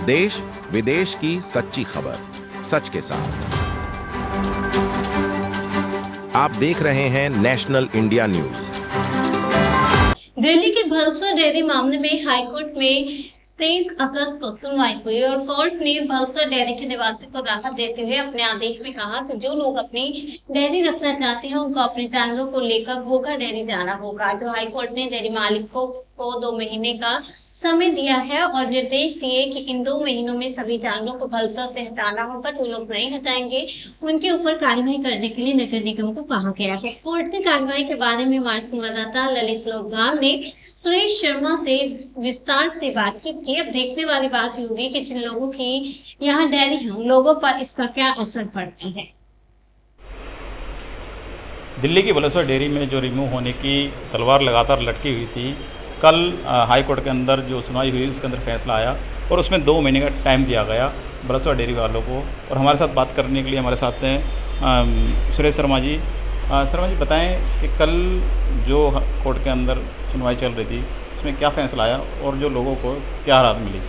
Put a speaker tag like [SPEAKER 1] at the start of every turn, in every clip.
[SPEAKER 1] देश विदेश की सच्ची खबर सच के साथ। आप देख रहे हैं नेशनल इंडिया न्यूज।
[SPEAKER 2] दिल्ली के भलसवा डेयरी मामले में हाईकोर्ट में 23 अगस्त को सुनवाई हुई और कोर्ट ने भलसवा डेयरी के निवासी को राहत देते हुए अपने आदेश में कहा कि जो लोग अपनी डेयरी रखना चाहते हैं उनको अपने जानवरों को लेकर घोघा डेयरी जाना होगा। जो हाईकोर्ट ने डेयरी मालिकों को 2 महीने का समय दिया है और निर्देश दिए कि इन 2 महीनों में सभी जानवरों को भलसवा से हटाना होगा। जो लोग नहीं हटाएंगे उनके ऊपर कार्रवाई करने के लिए नगर निगम को कहा गया है। कोर्ट ने कार्रवाई के बारे में हमारे संवाददाता ललित लोगाम ने सुरेश शर्मा से विस्तार से बातचीत की। अब देखने वाली बात होगी कि जिन लोगों की यहाँ डेयरी है उन लोगों पर इसका क्या असर पड़ता है।
[SPEAKER 3] दिल्ली की भलसवा डेयरी में जो रिमूव होने की तलवार लगातार लटकी हुई थी, कल हाई कोर्ट के अंदर जो सुनवाई हुई उसके अंदर फैसला आया और उसमें 2 महीने का टाइम दिया गया भलसवा डेयरी वालों को। और हमारे साथ बात करने के लिए हमारे साथ हैं सुरेश शर्मा जी। शर्मा जी, बताएं कि कल जो कोर्ट के अंदर सुनवाई चल रही थी उसमें क्या फैसला आया और जो लोगों को क्या राहत मिली?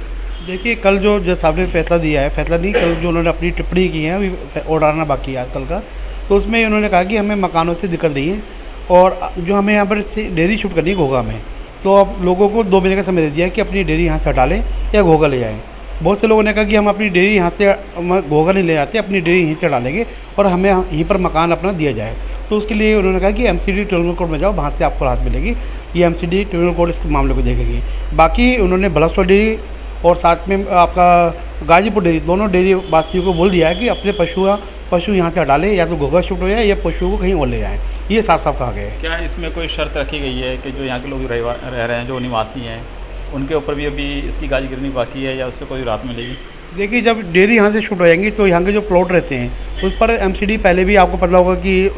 [SPEAKER 4] देखिए, कल जो जज साहब ने फैसला दिया है, फैसला नहीं, कल जो उन्होंने अपनी टिप्पणी की है, अभी ऑर्डर आना बाकी है कल का, तो उसमें उन्होंने कहा कि हमें मकानों से दिक्कत नहीं है और जो हमें यहाँ पर डेयरी शिफ्ट करनी है घोघा में, तो अब लोगों को 2 महीने का समय दे दिया है कि अपनी डेयरी यहाँ से हटा लें या घोघा ले जाएँ। बहुत से लोगों ने कहा कि हम अपनी डेयरी यहाँ से घोघा नहीं ले जाते, अपनी डेयरी यहीं से हटा लेंगे और हमें यहीं पर मकान अपना दिया जाए। तो उसके लिए उन्होंने कहा कि एमसीडी ट्रिब्यूनल कोर्ट में जाओ, वहाँ से आपको राहत मिलेगी। ये एमसीडी ट्रिब्यूनल कोर्ट इस मामले को देखेगी। बाकी उन्होंने भलसवा डेयरी और साथ में आपका गाजीपुर डेयरी, दोनों डेयरी वासियों को बोल दिया है कि अपने पशु यहाँ से हटा लें, या तो घोघा शिफ्ट हो जाए या पशुओं को कहीं और ले जाएँ। ये साफ साफ कहा गया है।
[SPEAKER 3] क्या इसमें कोई शर्त रखी गई है कि जो यहाँ के लोग रह रहे हैं, जो निवासी हैं, उनके ऊपर भी अभी इसकी गाजी गिरनी बाकी है या उससे कोई राहत मिलेगी?
[SPEAKER 4] देखिए, जब डेयरी यहाँ से शिफ्ट हो जाएंगी तो यहाँ के जो प्लॉट रहते हैं उस पर एमसीडी पहले भी आपको पता होगा कि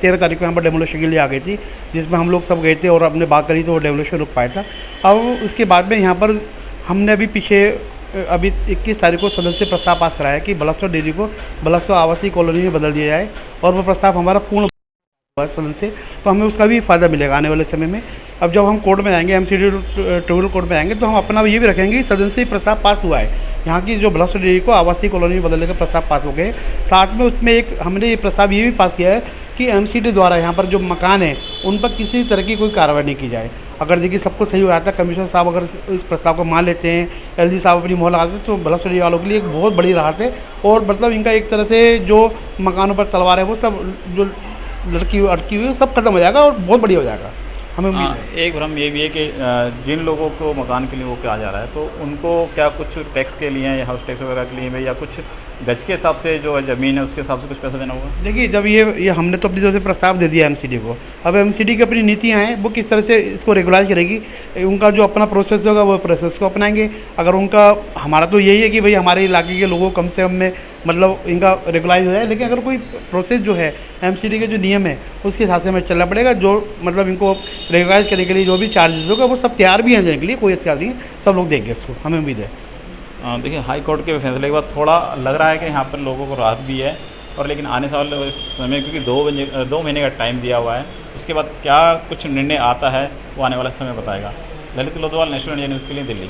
[SPEAKER 4] 13 तारीख को यहाँ पर डेमोलिशन के लिए आ गई थी, जिसमें हम लोग सब गए थे और अपने बात करी तो वो डेमोलिशन रुक पाया था। अब उसके बाद में यहाँ पर हमने अभी 21 तारीख को सदन से प्रस्ताव पास कराया कि भलसवा डेयरी को भलसवा आवासीय कॉलोनी में बदल दिया जाए और वो प्रस्ताव हमारा पूर्ण सदन से, तो हमें उसका भी फ़ायदा मिलेगा आने वाले समय में। अब जब हम कोर्ट में आएंगे, एमसीडी ट्रिब्यूनल कोर्ट में आएंगे, तो हम अपना ये भी रखेंगे सदन से प्रस्ताव पास हुआ है, यहाँ की जो भलसवा डेयरी को आवासीय कॉलोनी में बदलने का प्रस्ताव पास हो गए। साथ में उसमें हमने ये प्रस्ताव ये भी पास किया है कि एमसीडी द्वारा यहाँ पर जो मकान है उन पर किसी तरह की कोई कार्रवाई नहीं की जाए। अगर देखिए सबको सही हो जाता है, कमिश्नर साहब अगर इस प्रस्ताव को मान लेते हैं, एलजी साहब अपनी मोहर लगाते हैं, तो भलसवा डेयरी वालों के लिए एक बहुत बड़ी राहत है। और मतलब इनका एक तरह से जो मकानों पर तलवार है वो सब जो अटकी हुई सब खत्म हो जाएगा और बहुत बढ़िया हो जाएगा, हमें उम्मीद है।
[SPEAKER 3] एक भ्रम ये भी है कि जिन लोगों को मकान के लिए वो कहा जा रहा है, तो उनको क्या कुछ टैक्स के लिए या हाउस टैक्स वगैरह के लिए या कुछ गज के हिसाब से जो ज़मीन है उसके हिसाब से कुछ पैसा देना होगा?
[SPEAKER 4] देखिए, जब ये हमने तो अपनी तरफ से प्रस्ताव दे दिया एमसीडी को, अब एमसीडी की अपनी नीतियाँ हैं, वो किस तरह से इसको रेगुलाइज करेगी, उनका जो अपना प्रोसेस होगा वो प्रोसेस को अपनाएंगे। अगर उनका, हमारा तो यही है कि भाई हमारे इलाके के लोगों कम से कम में मतलब इनका रेगुलाइज हो जाए, लेकिन अगर कोई प्रोसेस जो है एमसीडी के जो नियम है उसके हिसाब से हमें चलना पड़ेगा। जो मतलब इनको रेगुलाइज करने के लिए जो भी चार्जेस होगा वो सब तैयार भी हैं देने के लिए, कोई ऐसी बात नहीं है, सब लोग देंगे इसको, हमें उम्मीद है।
[SPEAKER 3] देखिए, हाई कोर्ट के फैसले के बाद थोड़ा लग रहा है कि यहाँ पर लोगों को राहत भी है, और लेकिन आने वाले समय क्योंकि 2 महीने का टाइम दिया हुआ है, उसके बाद क्या कुछ निर्णय आता है वो आने वाला समय बताएगा। ललित लोधवाल, नेशनल इंडिया न्यूज़ के लिए, दिल्ली।